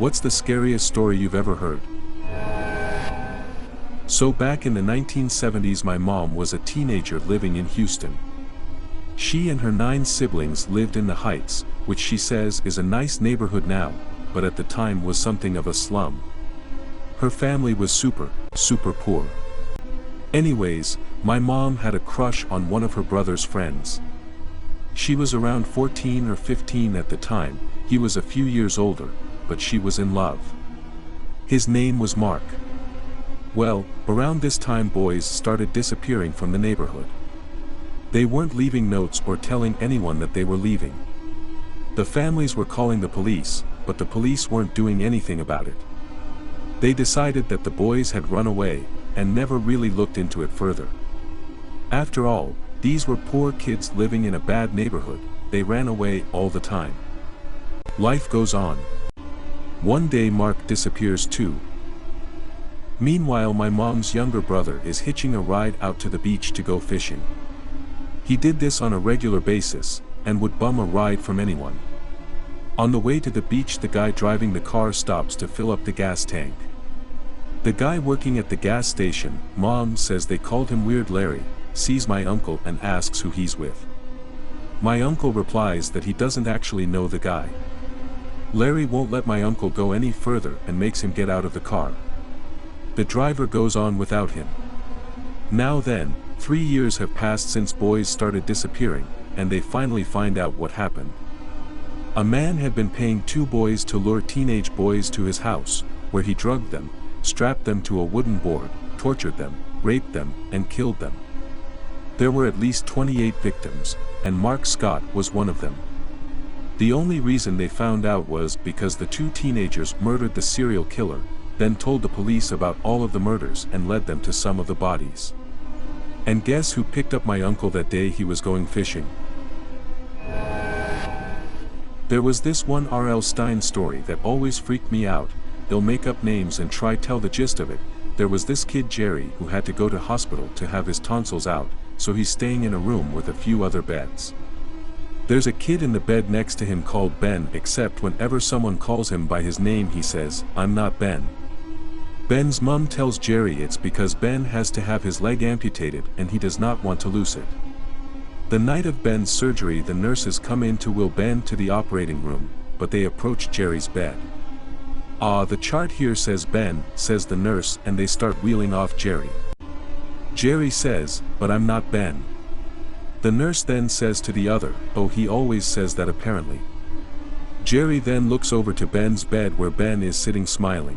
What's the scariest story you've ever heard? So back in the 1970s, my mom was a teenager living in Houston. She and her 9 siblings lived in the Heights, which she says is a nice neighborhood now, but at the time was something of a slum. Her family was super poor. Anyways, my mom had a crush on one of her brother's friends. She was around 14 or 15 at the time, he was a few years older, but she was in love. His name was Mark. Well, around this time boys started disappearing from the neighborhood. They weren't leaving notes or telling anyone that they were leaving. The families were calling the police, but the police weren't doing anything about it. They decided that the boys had run away, and never really looked into it further. After all, these were poor kids living in a bad neighborhood, they ran away all the time. Life goes on. One day Mark disappears too. Meanwhile, my mom's younger brother is hitching a ride out to the beach to go fishing. He did this on a regular basis, and would bum a ride from anyone. On the way to the beach, the guy driving the car stops to fill up the gas tank. The guy working at the gas station, Mom says they called him Weird Larry, sees my uncle and asks who he's with. My uncle replies that he doesn't actually know the guy. Larry won't let my uncle go any further and makes him get out of the car. The driver goes on without him. Now then, 3 years have passed since boys started disappearing, and they finally find out what happened. A man had been paying 2 boys to lure teenage boys to his house, where he drugged them, strapped them to a wooden board, tortured them, raped them, and killed them. There were at least 28 victims, and Mark Scott was one of them. The only reason they found out was because the 2 teenagers murdered the serial killer, then told the police about all of the murders and led them to some of the bodies. And guess who picked up my uncle that day he was going fishing? There was this one R.L. Stine story that always freaked me out. They'll make up names and try tell the gist of it. There was this kid Jerry who had to go to hospital to have his tonsils out, so he's staying in a room with a few other beds. There's a kid in the bed next to him called Ben, except whenever someone calls him by his name he says, "I'm not Ben." Ben's mom tells Jerry it's because Ben has to have his leg amputated and he does not want to lose it. The night of Ben's surgery, the nurses come in to wheel Ben to the operating room, but they approach Jerry's bed. The chart here says Ben, says the nurse, and they start wheeling off Jerry. Jerry says, "But I'm not Ben." The nurse then says to the other, "Oh, he always says that apparently." Jerry then looks over to Ben's bed where Ben is sitting smiling.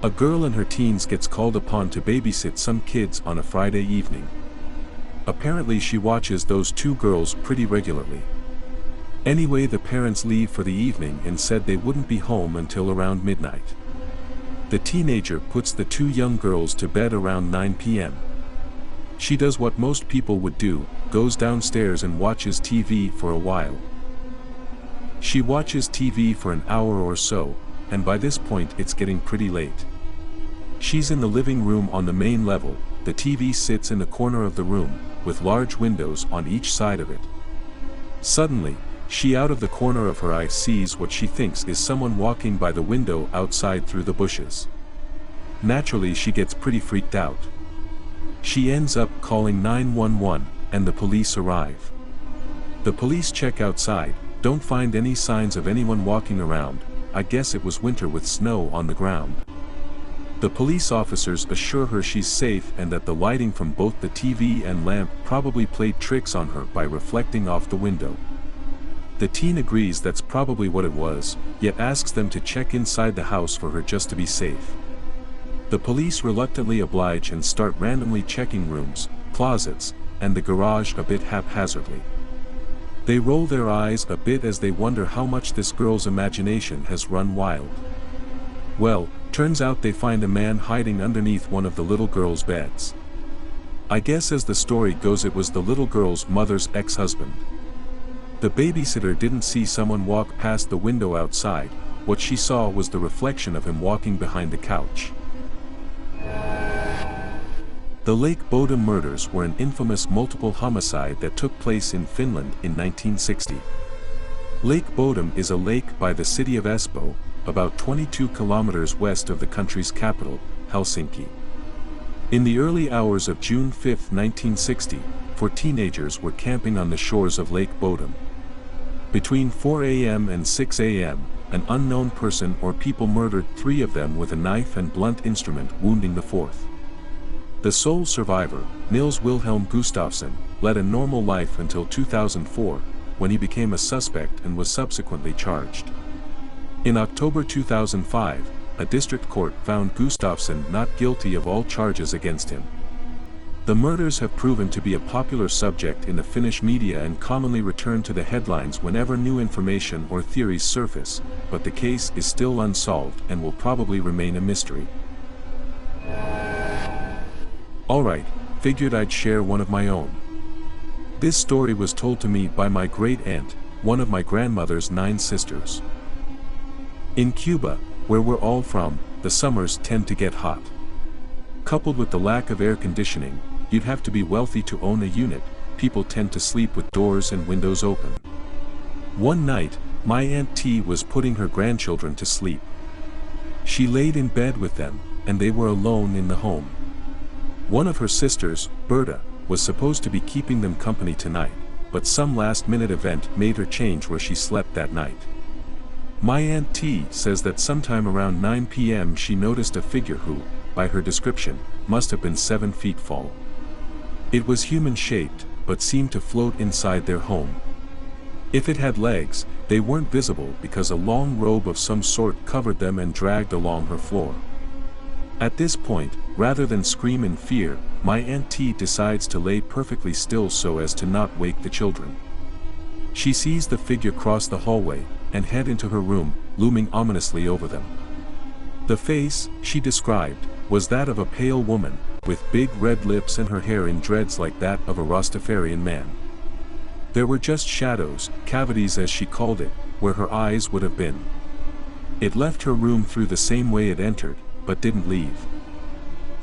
A girl in her teens gets called upon to babysit some kids on a Friday evening. Apparently she watches those 2 girls pretty regularly. Anyway, the parents leave for the evening and said they wouldn't be home until around midnight. The teenager puts the 2 young girls to bed around 9 p.m. She does what most people would do, goes downstairs and watches TV for a while. She watches TV for an hour or so, and by this point it's getting pretty late. She's in the living room on the main level. The TV sits in the corner of the room, with large windows on each side of it. Suddenly, she out of the corner of her eye sees what she thinks is someone walking by the window outside through the bushes. Naturally, she gets pretty freaked out. She ends up calling 911, and the police arrive. The police check outside, don't find any signs of anyone walking around. I guess it was winter with snow on the ground. The police officers assure her she's safe and that the lighting from both the TV and lamp probably played tricks on her by reflecting off the window. The teen agrees that's probably what it was, yet asks them to check inside the house for her just to be safe. The police reluctantly oblige and start randomly checking rooms, closets, and the garage a bit haphazardly. They roll their eyes a bit as they wonder how much this girl's imagination has run wild. Well, turns out they find a man hiding underneath one of the little girl's beds. I guess as the story goes it was the little girl's mother's ex-husband. The babysitter didn't see someone walk past the window outside. What she saw was the reflection of him walking behind the couch. The Lake Bodom murders were an infamous multiple homicide that took place in Finland in 1960. Lake Bodom is a lake by the city of Espoo, about 22 kilometers west of the country's capital, Helsinki. In the early hours of June 5, 1960, 4 teenagers were camping on the shores of Lake Bodom. Between 4 a.m. and 6 a.m., an unknown person or people murdered 3 of them with a knife and blunt instrument, wounding the 4th. The sole survivor, Nils Wilhelm Gustafsson, led a normal life until 2004, when he became a suspect and was subsequently charged. In October 2005, a district court found Gustafsson not guilty of all charges against him. The murders have proven to be a popular subject in the Finnish media and commonly return to the headlines whenever new information or theories surface, but the case is still unsolved and will probably remain a mystery. Alright, figured I'd share one of my own. This story was told to me by my great-aunt, one of my grandmother's 9 sisters. In Cuba, where we're all from, the summers tend to get hot. Coupled with the lack of air conditioning, you'd have to be wealthy to own a unit. People tend to sleep with doors and windows open. One night, my Aunt T was putting her grandchildren to sleep. She laid in bed with them, and they were alone in the home. One of her sisters, Berta, was supposed to be keeping them company tonight, but some last-minute event made her change where she slept that night. My Aunt T says that sometime around 9 p.m. she noticed a figure who, by her description, must have been 7 feet tall. It was human-shaped, but seemed to float inside their home. If it had legs, they weren't visible because a long robe of some sort covered them and dragged along her floor. At this point, rather than scream in fear, my Aunt T decides to lay perfectly still so as to not wake the children. She sees the figure cross the hallway and head into her room, looming ominously over them. The face, she described, was that of a pale woman, with big red lips and her hair in dreads like that of a Rastafarian man. There were just shadows, cavities as she called it, where her eyes would have been. It left her room through the same way it entered, but didn't leave.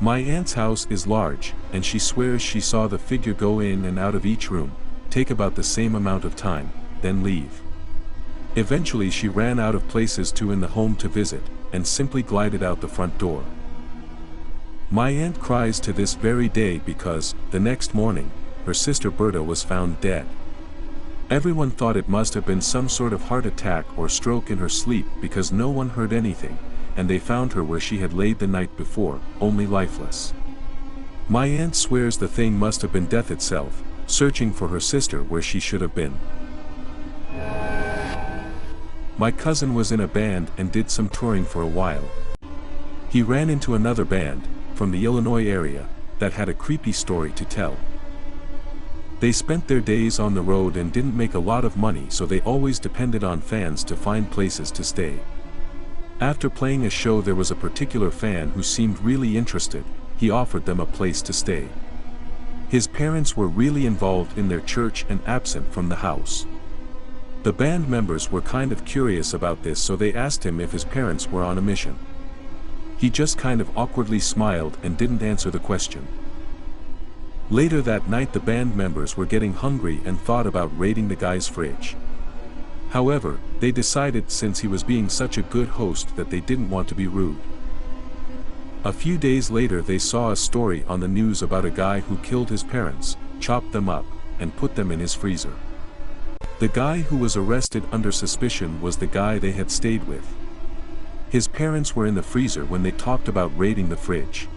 My aunt's house is large, and she swears she saw the figure go in and out of each room, take about the same amount of time, then leave. Eventually she ran out of places in the home to visit, and simply glided out the front door. My aunt cries to this very day because, the next morning, her sister Berta was found dead. Everyone thought it must have been some sort of heart attack or stroke in her sleep because no one heard anything, and they found her where she had laid the night before, only lifeless. My aunt swears the thing must have been death itself, searching for her sister where she should have been. My cousin was in a band and did some touring for a while. He ran into another band, from the Illinois area, that had a creepy story to tell. They spent their days on the road and didn't make a lot of money, so they always depended on fans to find places to stay. After playing a show there was a particular fan who seemed really interested. He offered them a place to stay. His parents were really involved in their church and absent from the house. The band members were kind of curious about this, so they asked him if his parents were on a mission. He just kind of awkwardly smiled and didn't answer the question. Later that night the band members were getting hungry and thought about raiding the guy's fridge. However, they decided since he was being such a good host that they didn't want to be rude. A few days later they saw a story on the news about a guy who killed his parents, chopped them up, and put them in his freezer. The guy who was arrested under suspicion was the guy they had stayed with. His parents were in the freezer when they talked about raiding the fridge.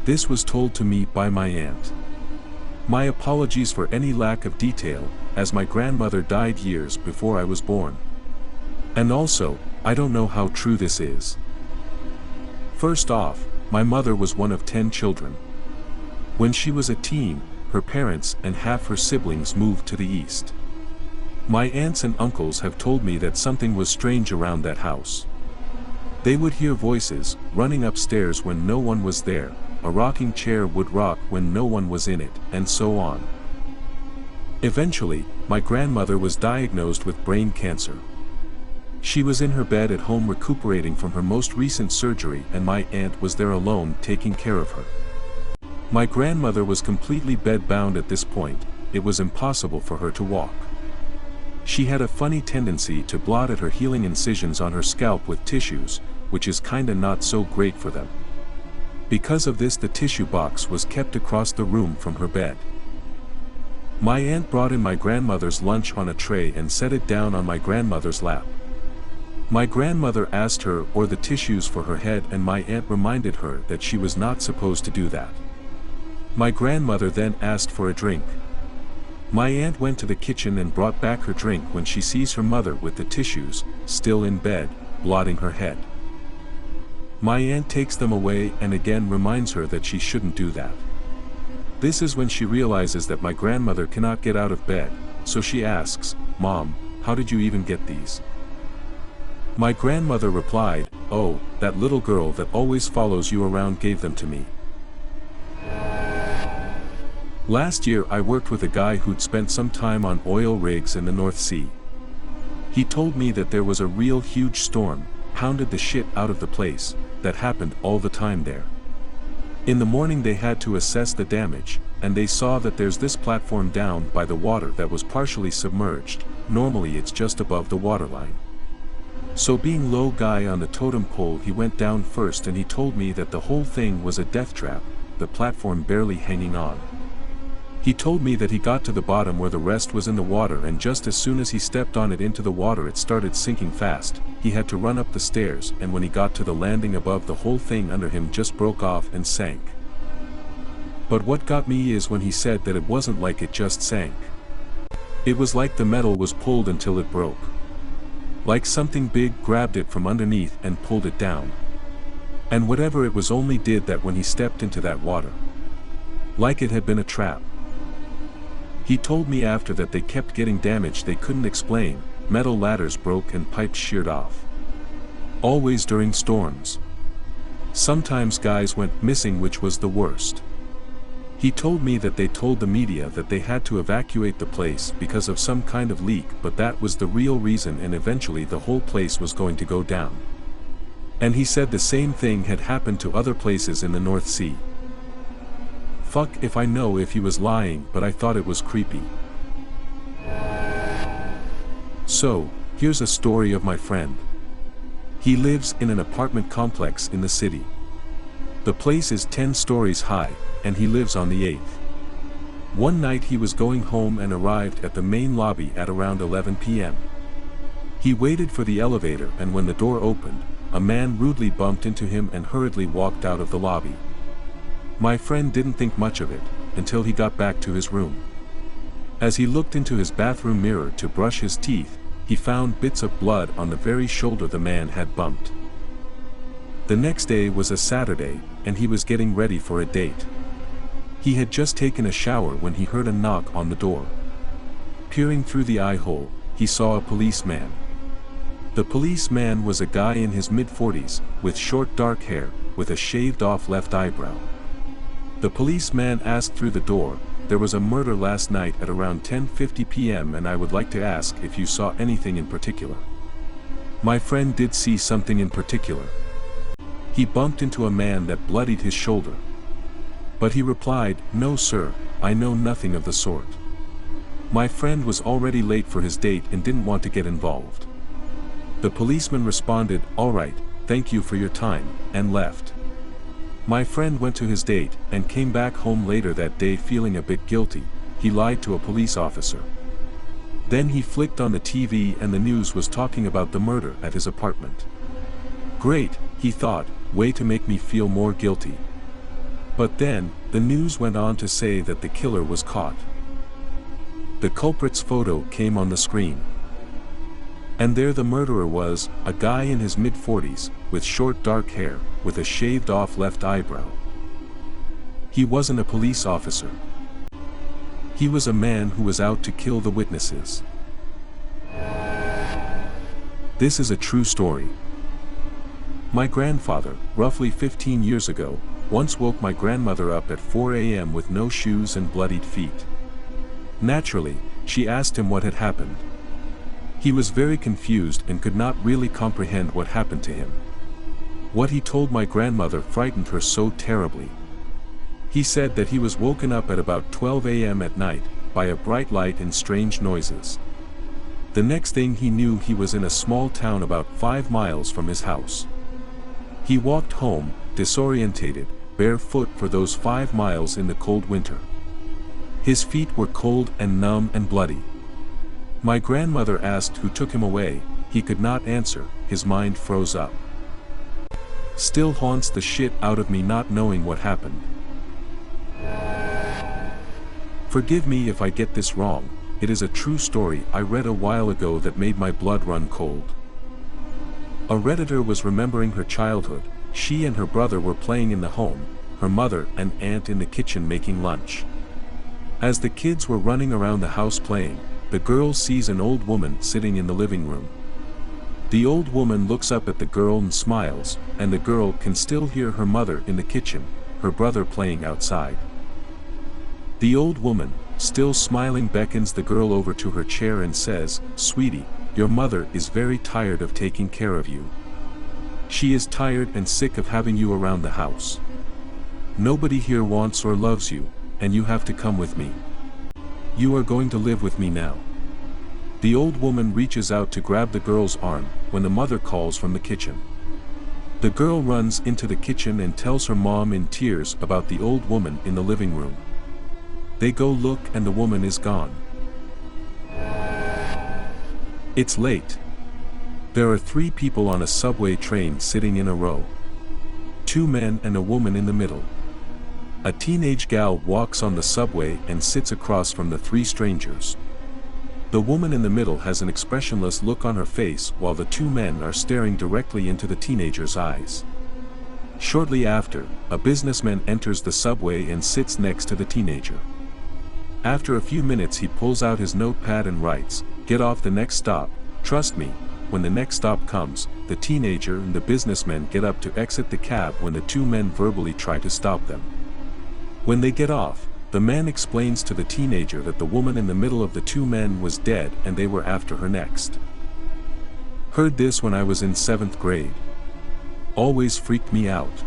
This was told to me by my aunt. My apologies for any lack of detail, as my grandmother died years before I was born. And also, I don't know how true this is. First off, my mother was one of 10 children. When she was a teen, her parents and half her siblings moved to the east. My aunts and uncles have told me that something was strange around that house. They would hear voices, running upstairs when no one was there, a rocking chair would rock when no one was in it, and so on. Eventually, my grandmother was diagnosed with brain cancer. She was in her bed at home recuperating from her most recent surgery, and my aunt was there alone taking care of her. My grandmother was completely bedbound at this point. It was impossible for her to walk. She had a funny tendency to blot at her healing incisions on her scalp with tissues, which is kinda not so great for them. Because of this, the tissue box was kept across the room from her bed. My aunt brought in my grandmother's lunch on a tray and set it down on my grandmother's lap. My grandmother asked her for the tissues for her head, and my aunt reminded her that she was not supposed to do that. My grandmother then asked for a drink. My aunt went to the kitchen and brought back her drink when she sees her mother with the tissues, still in bed, blotting her head. My aunt takes them away and again reminds her that she shouldn't do that. This is when she realizes that my grandmother cannot get out of bed, so she asks, "Mom, how did you even get these?" My grandmother replied, "Oh, that little girl that always follows you around gave them to me." Last year I worked with a guy who'd spent some time on oil rigs in the North Sea. He told me that there was a real huge storm, pounded the shit out of the place, that happened all the time there. In the morning they had to assess the damage, and they saw that there's this platform down by the water that was partially submerged. Normally it's just above the waterline. So being low guy on the totem pole, he went down first, and he told me that the whole thing was a death trap, the platform barely hanging on. He told me that he got to the bottom where the rest was in the water, and just as soon as he stepped on it into the water it started sinking fast. He had to run up the stairs, and when he got to the landing above, the whole thing under him just broke off and sank. But what got me is when he said that it wasn't like it just sank. It was like the metal was pulled until it broke. Like something big grabbed it from underneath and pulled it down. And whatever it was only did that when he stepped into that water. Like it had been a trap. He told me after that they kept getting damage they couldn't explain, metal ladders broke and pipes sheared off. Always during storms. Sometimes guys went missing, which was the worst. He told me that they told the media that they had to evacuate the place because of some kind of leak, but that was the real reason, and eventually the whole place was going to go down. And he said the same thing had happened to other places in the North Sea. Fuck if I know if he was lying, but I thought it was creepy. So, here's a story of my friend. He lives in an apartment complex in the city. The place is 10 stories high, and he lives on the 8th. One night he was going home and arrived at the main lobby at around 11 p.m. He waited for the elevator, and when the door opened, a man rudely bumped into him and hurriedly walked out of the lobby. My friend didn't think much of it, until he got back to his room. As he looked into his bathroom mirror to brush his teeth, he found bits of blood on the very shoulder the man had bumped. The next day was a Saturday, and he was getting ready for a date. He had just taken a shower when he heard a knock on the door. Peering through the eye hole, he saw a policeman. The policeman was a guy in his mid-40s, with short dark hair, with a shaved-off left eyebrow. The policeman asked through the door, "There was a murder last night at around 10:50 p.m. and I would like to ask if you saw anything in particular." My friend did see something in particular. He bumped into a man that bloodied his shoulder. But he replied, "No sir, I know nothing of the sort." My friend was already late for his date and didn't want to get involved. The policeman responded, "All right, thank you for your time," and left. My friend went to his date, and came back home later that day feeling a bit guilty. He lied to a police officer. Then he flicked on the TV and the news was talking about the murder at his apartment. Great, he thought, way to make me feel more guilty. But then, the news went on to say that the killer was caught. The culprit's photo came on the screen. And there the murderer was, a guy in his mid-40s, with short dark hair, with a shaved-off left eyebrow. He wasn't a police officer. He was a man who was out to kill the witnesses. This is a true story. My grandfather, roughly 15 years ago, once woke my grandmother up at 4 a.m. with no shoes and bloodied feet. Naturally, she asked him what had happened. He was very confused and could not really comprehend what happened to him. What he told my grandmother frightened her so terribly. He said that he was woken up at about 12 a.m. at night, by a bright light and strange noises. The next thing he knew, he was in a small town about 5 miles from his house. He walked home, disorientated, barefoot for those 5 miles in the cold winter. His feet were cold and numb and bloody. My grandmother asked who took him away. He could not answer, his mind froze up. Still haunts the shit out of me not knowing what happened. Forgive me if I get this wrong, it is a true story I read a while ago that made my blood run cold. A Redditor was remembering her childhood. She and her brother were playing in the home, her mother and aunt in the kitchen making lunch. As the kids were running around the house playing, the girl sees an old woman sitting in the living room. The old woman looks up at the girl and smiles, and the girl can still hear her mother in the kitchen, her brother playing outside. The old woman, still smiling, beckons the girl over to her chair and says, "Sweetie, your mother is very tired of taking care of you. She is tired and sick of having you around the house. Nobody here wants or loves you, and you have to come with me. You are going to live with me now." The old woman reaches out to grab the girl's arm, when the mother calls from the kitchen. The girl runs into the kitchen and tells her mom in tears about the old woman in the living room. They go look and the woman is gone. It's late. There are 3 people on a subway train sitting in a row. 2 men and a woman in the middle. A teenage gal walks on the subway and sits across from the 3 strangers. The woman in the middle has an expressionless look on her face while the 2 men are staring directly into the teenager's eyes. Shortly after, a businessman enters the subway and sits next to the teenager. After a few minutes he pulls out his notepad and writes, "Get off the next stop, trust me." When the next stop comes, the teenager and the businessman get up to exit the cab when the 2 men verbally try to stop them. When they get off, the man explains to the teenager that the woman in the middle of the 2 men was dead and they were after her next. Heard this when I was in 7th grade. Always freaked me out.